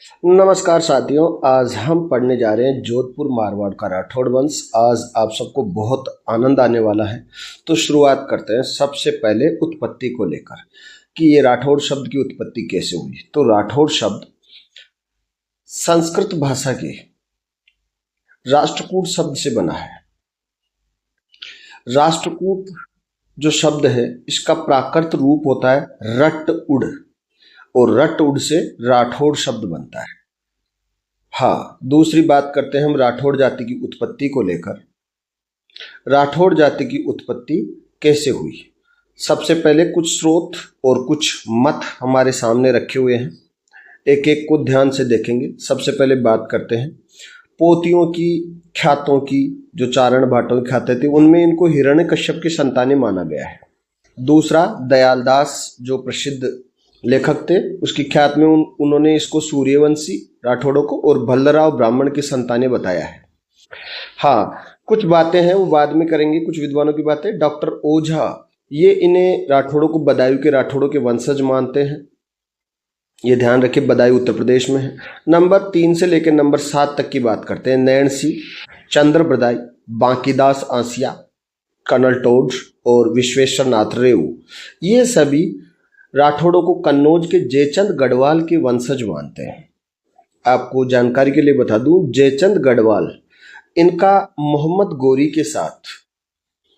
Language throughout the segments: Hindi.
नमस्कार साथियों, आज हम पढ़ने जा रहे हैं जोधपुर मारवाड़ का राठौड़ वंश। आज आप सबको बहुत आनंद आने वाला है। तो शुरुआत करते हैं सबसे पहले उत्पत्ति को लेकर कि ये राठौड़ शब्द की उत्पत्ति कैसे हुई। तो राठौड़ शब्द संस्कृत भाषा के राष्ट्रकूट शब्द से बना है। राष्ट्रकूट जो शब्द है इसका प्राकृत रूप होता है रट उड़, और रट उड़ से राठौड़ शब्द बनता है। हाँ, दूसरी बात करते हैं हम राठौड़ जाति की उत्पत्ति को लेकर। राठौड़ जाति की उत्पत्ति कैसे हुई। सबसे पहले कुछ स्रोत और कुछ मत हमारे सामने रखे हुए हैं, एक एक को ध्यान से देखेंगे। सबसे पहले बात करते हैं पोतियों की, ख्यातों की। जो चारण भाटों की ख्यातें थी उनमें इनको हिरण्यकश्यप की संतानें माना गया है। दूसरा, दयालदास जो प्रसिद्ध लेखक थे उसकी ख्यात में उन्होंने इसको सूर्यवंशी राठौड़ों को और भल्लराव ब्राह्मण की संतानें बताया है। हाँ, कुछ बातें हैं वो बाद में करेंगे, कुछ विद्वानों की बातें। डॉक्टर ओझा ये इन्हें राठौड़ों को बदायूं के राठौड़ों के वंशज मानते हैं। ये ध्यान रखिए, बदायूं उत्तर प्रदेश में है। नंबर 3 से लेकर नंबर 7 तक की बात करते हैं। नैण सिंह, चंद्र बदाई, बांकीदास आसिया, कर्नल टोड और विश्वेश्वर नाथ रेऊ, ये सभी राठौड़ों को कन्नौज के जयचंद गढ़वाल के वंशज मानते हैं। आपको जानकारी के लिए बता दूं, जयचंद गढ़वाल इनका मोहम्मद गोरी के साथ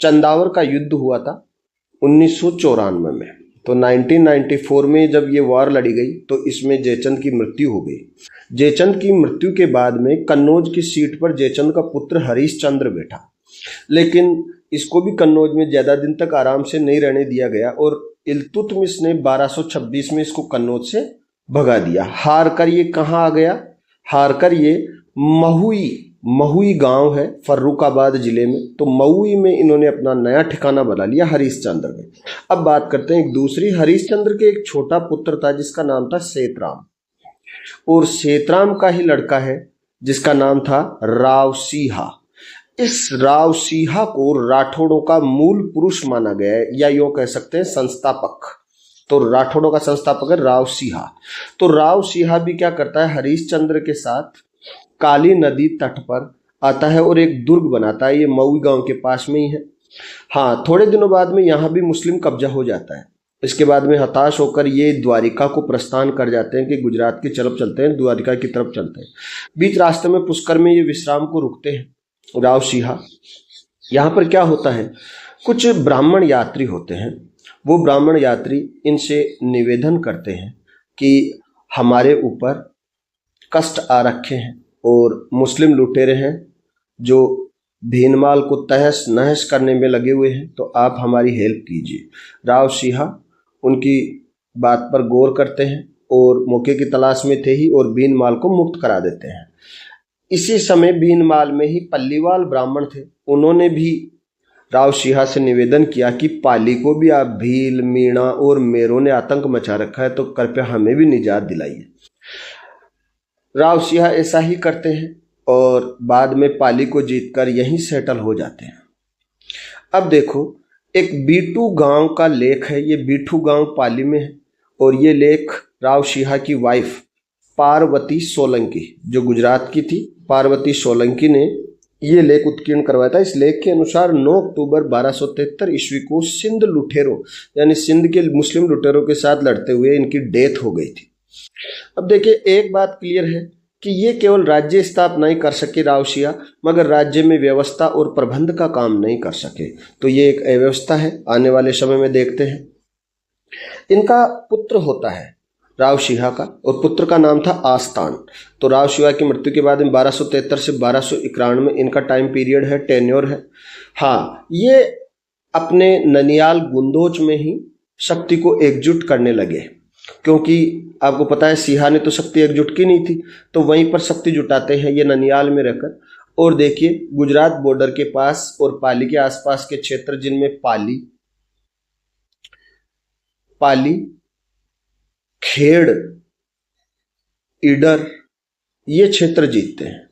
चंदावर का युद्ध हुआ था 1994 में। तो 1994 में जब ये वार लड़ी गई तो इसमें जयचंद की मृत्यु हो गई। जयचंद की मृत्यु के बाद में कन्नौज की सीट पर जयचंद का पुत्र हरीश चंद्र बैठा, लेकिन इसको भी कन्नौज में ज़्यादा दिन तक आराम से नहीं रहने दिया गया और इल्तुतमिश ने 1226 में इसको कन्नौज से भगा दिया। हार कर ये कहाँ आ गया? हार कर ये महुई गांव है फर्रुखाबाद जिले में। तो महुई में इन्होंने अपना नया ठिकाना बना लिया हरीश चंद्र में। अब बात करते हैं एक दूसरी। हरीश चंद्र के एक छोटा पुत्र था जिसका नाम था सेतराम, और सेतराम का ही लड़का है जिसका नाम था राव सिंहा। इस राव सिंहा को राठौड़ों का मूल पुरुष माना गया है, या यूं कह सकते हैं संस्थापक। तो राठौड़ों का संस्थापक है राव सिंहा। तो राव सिंहा भी क्या करता है, हरीश चंद्र के साथ काली नदी तट पर आता है और एक दुर्ग बनाता है। ये मऊ गांव के पास में ही है। हाँ, थोड़े दिनों बाद में यहाँ भी मुस्लिम कब्जा हो जाता है। इसके बाद में हताश होकर ये द्वारिका को प्रस्थान कर जाते हैं कि गुजरात की तरफ चलते हैं, द्वारिका की तरफ चलते हैं। बीच रास्ते में पुष्कर में ये विश्राम को रुकते हैं राव सिंहा। यहाँ पर क्या होता है, कुछ ब्राह्मण यात्री होते हैं। वो ब्राह्मण यात्री इनसे निवेदन करते हैं कि हमारे ऊपर कष्ट आ रखे हैं और मुस्लिम लुटेरे हैं जो भीनमाल को तहस नहस करने में लगे हुए हैं, तो आप हमारी हेल्प कीजिए। राव सिंहा उनकी बात पर गौर करते हैं और मौके की तलाश में थे ही और भीनमाल को मुक्त करा देते हैं। इसी समय भीनमाल में ही पल्लीवाल ब्राह्मण थे, उन्होंने भी राव सिंहा से निवेदन किया कि पाली को भी आप भील, मीणा और मेरों ने आतंक मचा रखा है, तो कृपया हमें भी निजात दिलाइए। राव सिंहा ऐसा ही करते हैं और बाद में पाली को जीतकर यहीं सेटल हो जाते हैं। अब देखो, एक बीटू गांव का लेख है। ये बीटू गांव पाली में है और ये लेख राव सिंहा की वाइफ पार्वती सोलंकी जो गुजरात की थी, पार्वती सोलंकी ने ये लेख उत्कीर्ण करवाया था। इस लेख के अनुसार 9 अक्टूबर 1273 ईस्वी को सिंध लुटेरों यानी सिंध के मुस्लिम लुटेरों के साथ लड़ते हुए इनकी डेथ हो गई थी। अब देखिए, एक बात क्लियर है कि ये केवल राज्य स्थापना नहीं कर सके राव सिंहा, मगर राज्य में व्यवस्था और प्रबंध का काम नहीं कर सके। तो ये एक अव्यवस्था है, आने वाले समय में देखते हैं। इनका पुत्र होता है राव सिंहा का, और पुत्र का नाम था आस्तान। तो राव सिंहा की मृत्यु के बाद 1273 से 1291 में इनका टाइम पीरियड है, टेन्योर है। हाँ, ये अपने ननियाल गुंदोच में ही शक्ति को एकजुट करने लगे, क्योंकि आपको पता है सिंहा ने तो शक्ति एकजुट की नहीं थी, तो वहीं पर शक्ति जुटाते हैं ये ननियाल में रहकर। और देखिए, गुजरात बॉर्डर के पास और पाली के आसपास के क्षेत्र जिनमें पाली, खेड़, ईडर, ये क्षेत्र जीतते हैं।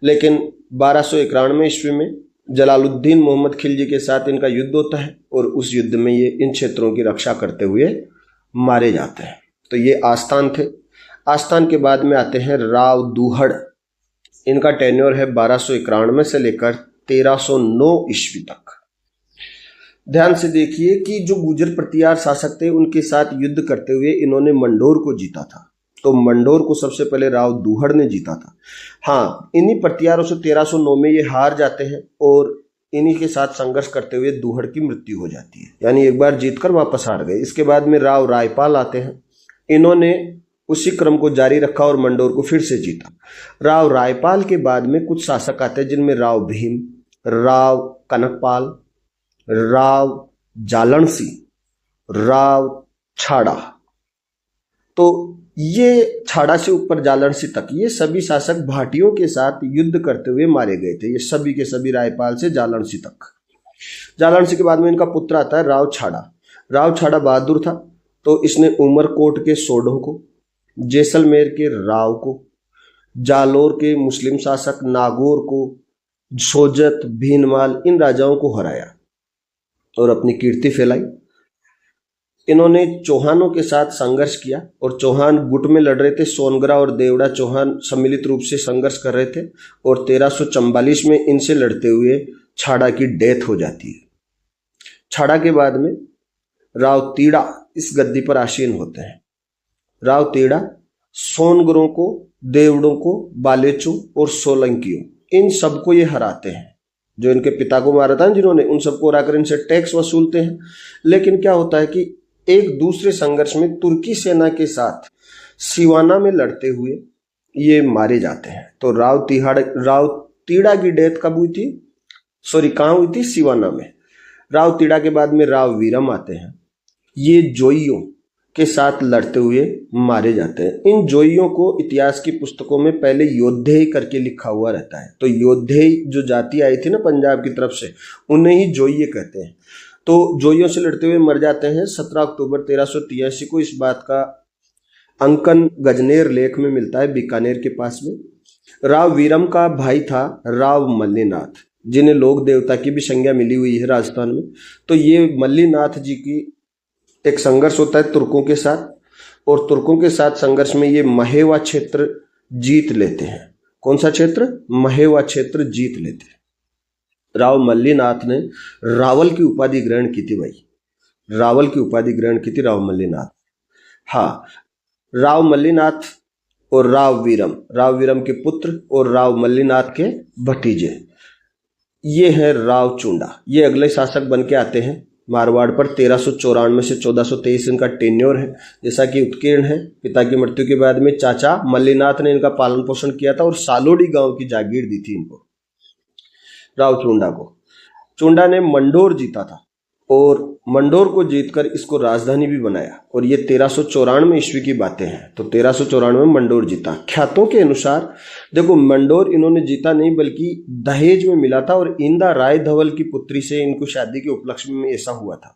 लेकिन 1291 ईस्वी में जलालुद्दीन मोहम्मद खिलजी के साथ इनका युद्ध होता है और उस युद्ध में ये इन क्षेत्रों की रक्षा करते हुए मारे जाते हैं। तो ये आस्थान थे। आस्थान के बाद में आते हैं राव दूहड़। इनका टेन्योर है 1291 से लेकर 1309 ईस्वी तक। ध्यान से देखिए कि जो गुर्जर प्रतिहार शासक थे उनके साथ युद्ध करते हुए इन्होंने मंडोर को जीता था। तो मंडोर को सबसे पहले राव दूहड़ ने जीता था। हाँ, इन्हीं प्रतिहारों से 1309 में ये हार जाते हैं और इन्हीं के साथ संघर्ष करते हुए दूहड़ की मृत्यु हो जाती है, यानी एक बार जीतकर वापस हार गए। इसके बाद में राव रायपाल आते हैं। इन्होंने उसी क्रम को जारी रखा और मंडोर को फिर से जीता। राव रायपाल के बाद में कुछ शासक आते हैं जिनमें राव भीम, राव कनकपाल, राव जालनसी, राव छाड़ा। तो ये छाड़ा से ऊपर जालनसी तक ये सभी शासक भाटियों के साथ युद्ध करते हुए मारे गए थे। ये सभी के सभी रायपाल से जालनसी तक। जालनसी के बाद में इनका पुत्र आता है राव छाड़ा। राव छाड़ा बहादुर था, तो इसने उमरकोट के सोढों को, जैसलमेर के राव को, जालोर के मुस्लिम शासक नागौर को, सोजत, भीनमाल, इन राजाओं को हराया और अपनी कीर्ति फैलाई। इन्होंने चौहानों के साथ संघर्ष किया और चौहान गुट में लड़ रहे थे। सोनगरा और देवड़ा चौहान सम्मिलित रूप से संघर्ष कर रहे थे और 1344 में इनसे लड़ते हुए छाड़ा की डेथ हो जाती है। छाड़ा के बाद में राव तीड़ा इस गद्दी पर आसीन होते हैं। राव तीड़ा सोनगरों को, देवड़ों को, बालेचों और सोलंकियों, इन सबको ये हराते हैं। जो इनके पिता को मारा था जिन्होंने, उन सबको हराकर इनसे टैक्स वसूलते हैं। लेकिन क्या होता है कि एक दूसरे संघर्ष में तुर्की सेना के साथ सिवाना में लड़ते हुए ये मारे जाते हैं। तो राव तीड़ा की डेथ कब हुई थी? कहाँ हुई थी? सिवाना में। राव तीड़ा के बाद में राव वीरम आते हैं। ये जोइयों के साथ लड़ते हुए मारे जाते हैं। इन जोइयों को इतिहास की पुस्तकों में पहले योद्धे करके लिखा हुआ रहता है। तो योद्धे जो जाति आई थी ना पंजाब की तरफ से, उन्हें ही जोइये कहते हैं। तो जोइयों से लड़ते हुए मर जाते हैं। 17 अक्टूबर 1383 को इस बात का अंकन गजनेर लेख में मिलता है, बीकानेर के पास में। राव वीरम का भाई था राव मल्लीनाथ, जिन्हें लोक देवता की भी संज्ञा मिली हुई है राजस्थान में। तो ये मल्लीनाथ जी की एक संघर्ष होता है तुर्कों के साथ, और तुर्कों के साथ संघर्ष में ये महेवा क्षेत्र जीत लेते हैं। कौन सा क्षेत्र? महेवा क्षेत्र जीत लेते हैं। राव मल्लीनाथ ने रावल की उपाधि ग्रहण की थी भाई, रावल की उपाधि ग्रहण की थी राव मल्लीनाथ। हाँ, राव मल्लीनाथ और राव वीरम के पुत्र और राव मल्लीनाथ के भतीजे, ये हैं राव चुंडा। ये अगले शासक बन के आते हैं मारवाड़ पर। 1394 से 1423 इनका टेन्योर है। जैसा कि उत्कीर्ण है, पिता की मृत्यु के बाद में चाचा मल्लीनाथ ने इनका पालन पोषण किया था और सालोड़ी गांव की जागीर दी थी इनको, राव चुंडा को। चुंडा ने मंडोर जीता था और मंडोर को जीतकर इसको राजधानी भी बनाया, और ये 1394 ईस्वी की बातें हैं। तो 1394 में मंडोर जीता। ख्यातों के अनुसार देखो, मंडोर इन्होंने जीता नहीं बल्कि दहेज में मिला था, और इंदा राय धवल की पुत्री से इनको शादी के उपलक्ष्य में ऐसा हुआ था।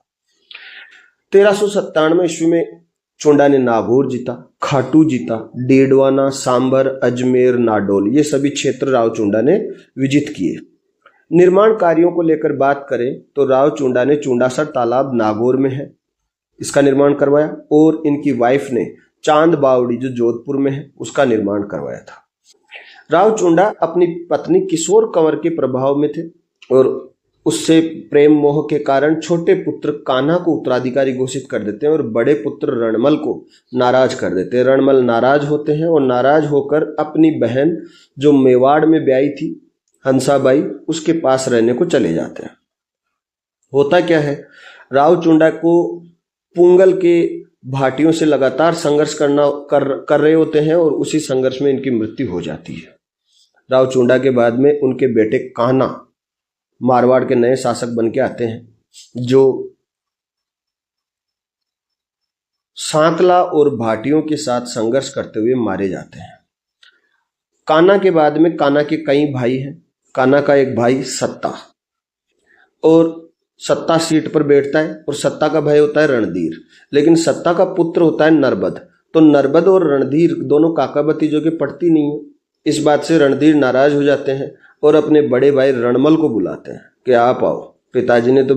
1397 ईस्वी में चुंडा ने नागौर जीता, खाटू जीता, डेडवाना, सांबर, अजमेर, नाडोल, ये सभी क्षेत्र राव चुंडा ने विजित किए। निर्माण कार्यों को लेकर बात करें तो राव चुंडा ने चुंडासर तालाब नागौर में है, इसका निर्माण करवाया, और इनकी वाइफ ने चांद बावड़ी जो जोधपुर में है उसका निर्माण करवाया था। राव चुंडा अपनी पत्नी किशोर कंवर के प्रभाव में थे और उससे प्रेम मोह के कारण छोटे पुत्र कान्हा को उत्तराधिकारी घोषित कर देते हैं और बड़े पुत्र रणमल को नाराज कर देते हैं। रणमल नाराज होते हैं और नाराज होकर अपनी बहन जो मेवाड़ में ब्याही थी हंसाबाई, उसके पास रहने को चले जाते हैं। होता क्या है, राव चुंडा को पुंगल के भाटियों से लगातार संघर्ष कर रहे होते हैं और उसी संघर्ष में इनकी मृत्यु हो जाती है। राव चुंडा के बाद में उनके बेटे कान्हा मारवाड़ के नए शासक बन के आते हैं, जो सांकला और भाटियों के साथ संघर्ष करते हुए मारे जाते हैं। कान्हा के बाद में कान्हा के कई भाई हैं। कान्हा का एक भाई सत्ता, और सत्ता सीट पर बैठता है और सत्ता का भाई होता है रणधीर, लेकिन सत्ता का पुत्र होता है नरबद। तो नरबद और रणधीर दोनों काका भतीजों के पड़ती नहीं है। इस बात से रणधीर नाराज हो जाते हैं और अपने बड़े भाई रणमल को बुलाते हैं कि आप आओ, पिताजी ने तो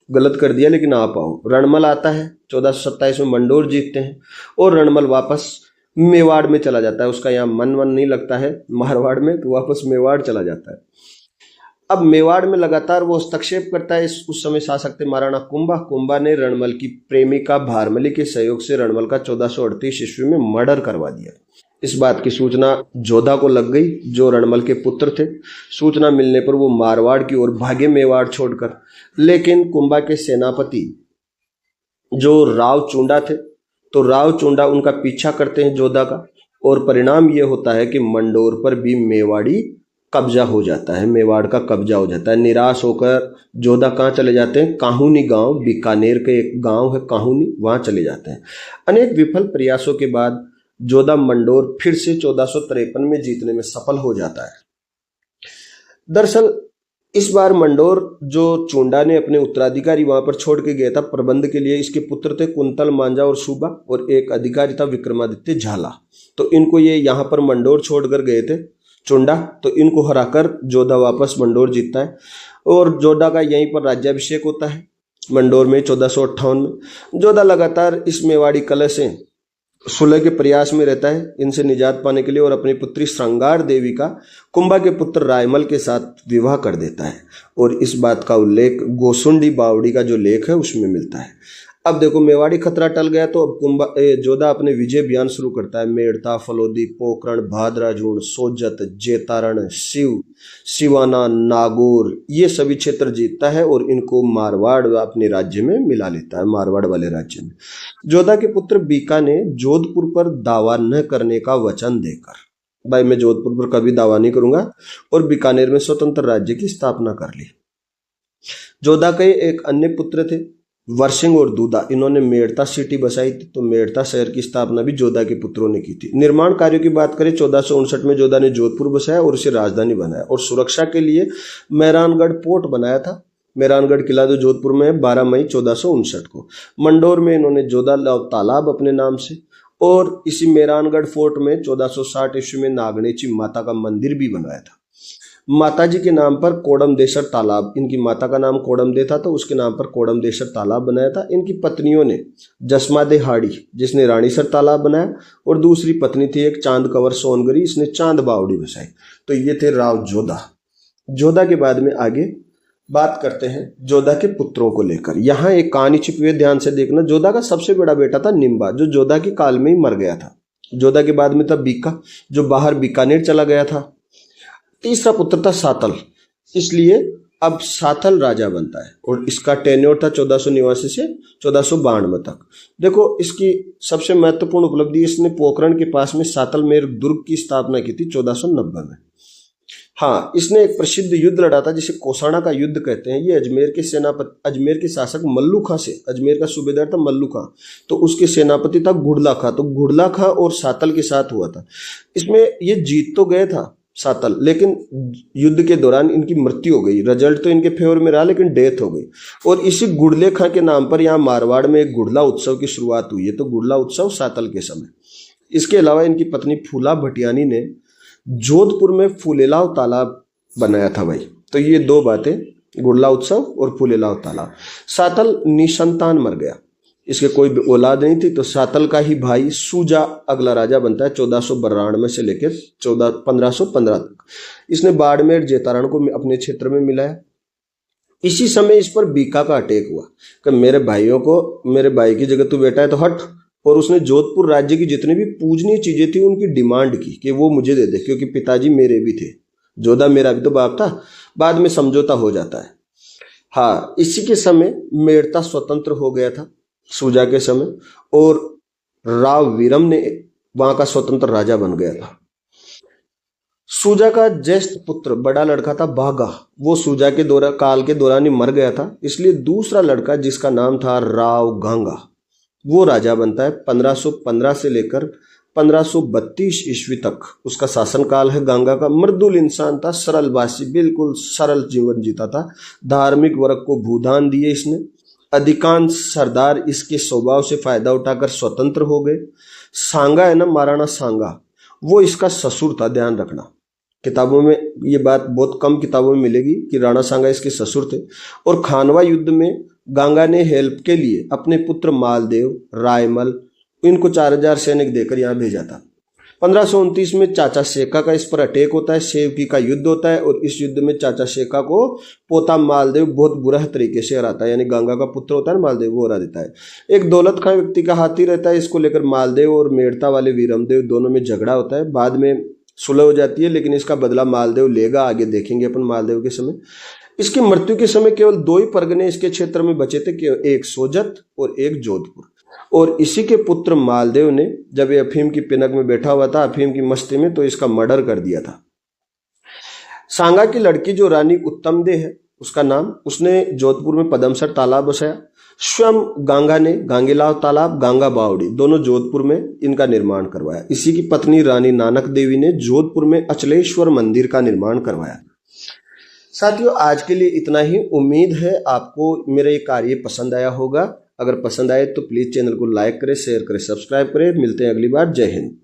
गलत कर दिया लेकिन आप आओ। रणमल आता है, 1427 में मंडोर जीतते हैं और रणमल वापस मेवाड़ में चला जाता है। उसका यहाँ मन नहीं लगता है मारवाड़ में, तो वापस मेवाड़ चला जाता है। अब मेवाड़ में लगातार वो हस्तक्षेप करता है। उस समय शासक थे महाराणा कुंभा। कुंभा ने रणमल की प्रेमिका भारमली के सहयोग से रणमल का 1438 ईस्वी में मर्डर करवा दिया। इस बात की सूचना जोधा को लग गई, जो रणमल के पुत्र थे। सूचना मिलने पर वो मारवाड़ की ओर भागे मेवाड़ छोड़कर। लेकिन कुंभा के सेनापति जो राव चुंडा थे, तो राव चुंडा उनका पीछा करते हैं जोधा का, और परिणाम ये होता है कि मंडोर पर भी मेवाड़ी कब्जा हो जाता है, मेवाड़ का कब्जा हो जाता है। निराश होकर जोधा कहाँ चले जाते हैं? काहुनी गांव, बीकानेर के एक गांव है काहुनी, वहां चले जाते हैं। अनेक विफल प्रयासों के बाद जोधा मंडोर फिर से 1453 में जीतने में सफल हो जाता है। दरअसल इस बार मंडोर जो चुंडा ने अपने उत्तराधिकारी वहां पर छोड़ के गया था प्रबंध के लिए, इसके पुत्र थे कुंतल मांझा और सूबा, और एक अधिकारी था विक्रमादित्य झाला। तो इनको ये यहाँ पर मंडोर छोड़कर गए थे चुंडा, तो इनको हराकर जोधा वापस मंडोर जीतता है, और जोधा का यहीं पर राज्याभिषेक होता है मंडोर में 1458 में। जोधा लगातार इस मेवाड़ी कलह से सुलह के प्रयास में रहता है इनसे निजात पाने के लिए, और अपनी पुत्री श्रृंगार देवी का कुंभा के पुत्र रायमल के साथ विवाह कर देता है। और इस बात का उल्लेख गोसुंडी बावड़ी का जो लेख है उसमें मिलता है। अब देखो मेवाड़ी खतरा टल गया, तो अब जोधा अपने विजय अभियान शुरू करता है। मेड़ता, फलोदी, पोकरण, भादराजून, सोजत, जेतारण, सिवाना, नागौर, ये सभी क्षेत्र जीतता है और इनको मारवाड़ अपने राज्य में मिला लेता है, मारवाड़ वाले राज्य में। जोधा के पुत्र बीका ने जोधपुर पर दावा न करने का वचन देकर, भाई मैं जोधपुर पर कभी दावा नहीं करूंगा, और बीकानेर में स्वतंत्र राज्य की स्थापना कर ली। जोधा के एक अन्य पुत्र थे वर्सिंग और दूधा, इन्होंने मेड़ता सिटी बसाई थी, तो मेड़ता शहर की स्थापना भी जोधा के पुत्रों ने की थी। निर्माण कार्यों की बात करें, 1459 में जोधा ने जोधपुर बसाया और उसे राजधानी बनाया, और सुरक्षा के लिए मेहरानगढ़ पोर्ट बनाया था। मेहरानगढ़ किला जो जोधपुर में है, 12 मई 1459 को। मंडोर में इन्होंने जोधा तालाब अपने नाम से, और इसी मेहरानगढ़ फोर्ट में 1460 ईस्वी में नागणेची माता का मंदिर भी बनवाया था। माताजी के नाम पर कोडमदेशर तालाब, इनकी माता का नाम कोडमदे था, तो उसके नाम पर कोडमदेशर तालाब बनाया था। इनकी पत्नियों ने जसमादे हाड़ी, जिसने रानीसर तालाब बनाया, और दूसरी पत्नी थी एक चांद कंवर सोनगरी, इसने चांद बावड़ी बसाई। तो ये थे राव जोधा। जोधा के बाद में आगे बात करते हैं जोधा के पुत्रों को लेकर। यहाँ एक कहानी छिपी हुई, ध्यान से देखना। जोधा का सबसे बड़ा बेटा था निम्बा, जो जोधा के काल में ही मर गया था। जोधा के बाद में था बीका, जो बाहर बीकानेर चला गया था। तीसरा पुत्र था सातल, इसलिए अब सातल राजा बनता है, और इसका टेन्योर था 1489 से 1492 तक। देखो इसकी सबसे महत्वपूर्ण उपलब्धि, इसने पोखरण के पास में सातलमेर दुर्ग की स्थापना की थी 1490 में। हाँ, इसने एक प्रसिद्ध युद्ध लड़ा था जिसे कोसाना का युद्ध कहते हैं। ये अजमेर के शासक मल्लू खां से, अजमेर का सूबेदार था मल्लू खां, तो उसके सेनापति था घुड़ला खां। तो घुड़ला खां और सातल के साथ हुआ था। इसमें ये जीत तो गए था सातल, लेकिन युद्ध के दौरान इनकी मृत्यु हो गई। रिजल्ट तो इनके फेवर में रहा, लेकिन डेथ हो गई। और इसी गुड़ले खां के नाम पर यहाँ मारवाड़ में एक गुड़ला उत्सव की शुरुआत हुई है। तो गुड़ला उत्सव सातल के समय। इसके अलावा इनकी पत्नी फूला भटियानी ने जोधपुर में फूलेलाव तालाब बनाया था भाई। तो ये दो बातें, गुड़ला उत्सव और फूलेलाव तालाब। सातल निसंतान मर गया, इसके कोई औलाद नहीं थी, तो सातल का ही भाई सूजा अगला राजा बनता है 1492 से लेकर 1515 तक। इसने बाड़मेर जेतारण को अपने क्षेत्र में मिलाया। इसी समय इस पर बीका का अटैक हुआ कि मेरे भाई की जगह तू बेटा है तो हट, और उसने जोधपुर राज्य की जितनी भी पूजनीय चीजें थी उनकी डिमांड की कि वो मुझे दे दे, क्योंकि पिताजी मेरे भी थे, जोधा मेरा भी तो बाप था। बाद में समझौता हो जाता है। हाँ, इसी के समय मेड़ता स्वतंत्र हो गया था सूजा के समय, और राव वीरम ने वहां का स्वतंत्र राजा बन गया था। सूजा का ज्येष्ठ पुत्र बड़ा लड़का था बागा, वो सूजा के काल के दौरान ही मर गया था, इसलिए दूसरा लड़का जिसका नाम था राव गांगा वो राजा बनता है। 1515 से लेकर 1532 ईस्वी तक उसका शासनकाल है। गांगा का मर्दुल इंसान था, सरलवासी, बिल्कुल सरल जीवन जीता था। धार्मिक वर्ग को भूदान दिए इसने। अधिकांश सरदार इसके स्वभाव से फायदा उठाकर स्वतंत्र हो गए। सांगा है ना, महाराणा सांगा, वो इसका ससुर था, ध्यान रखना। किताबों में ये बात बहुत कम किताबों में मिलेगी कि राणा सांगा इसके ससुर थे। और खानवा युद्ध में गांगा ने हेल्प के लिए अपने पुत्र मालदेव, रायमल इनको 4000 सैनिक देकर यहाँ भेजा था। 1529 में चाचा शेखा का इस पर अटैक होता है, सेवकी का युद्ध होता है और इस युद्ध में चाचा शेखा को पोता मालदेव बहुत बुरा तरीके से हराता है, यानी गंगा का पुत्र होता है ना मालदेव, वो हरा देता है। एक दौलत खां व्यक्ति का हाथी रहता है, इसको लेकर मालदेव और मेड़ता वाले वीरमदेव दोनों में झगड़ा होता है। बाद में सुलह हो जाती है, लेकिन इसका बदला मालदेव लेगा, आगे देखेंगे अपन मालदेव के समय। इसकी मृत्यु के समय केवल 2 ही परगने इसके क्षेत्र में बचे थे, एक सोजत और एक जोधपुर। और इसी के पुत्र मालदेव ने जब ये अफीम की पिनक में बैठा हुआ था, अफीम की मस्ती में, तो इसका मर्डर कर दिया था। सांगा की लड़की जो रानी उत्तमदेव है उसका नाम, उसने जोधपुर में पदमसर तालाब बसाया। स्वयं गंगा ने गांगेलाव तालाब, गंगा बावड़ी दोनों जोधपुर में इनका निर्माण करवाया। इसी की पत्नी रानी नानक देवी ने जोधपुर में अचलेश्वर मंदिर का निर्माण करवाया। साथियों, आज के लिए इतना ही। उम्मीद है आपको मेरा ये कार्य पसंद आया होगा। अगर पसंद आए तो प्लीज़ चैनल को लाइक करें, शेयर करें, सब्सक्राइब करें। मिलते हैं अगली बार। जय हिंद।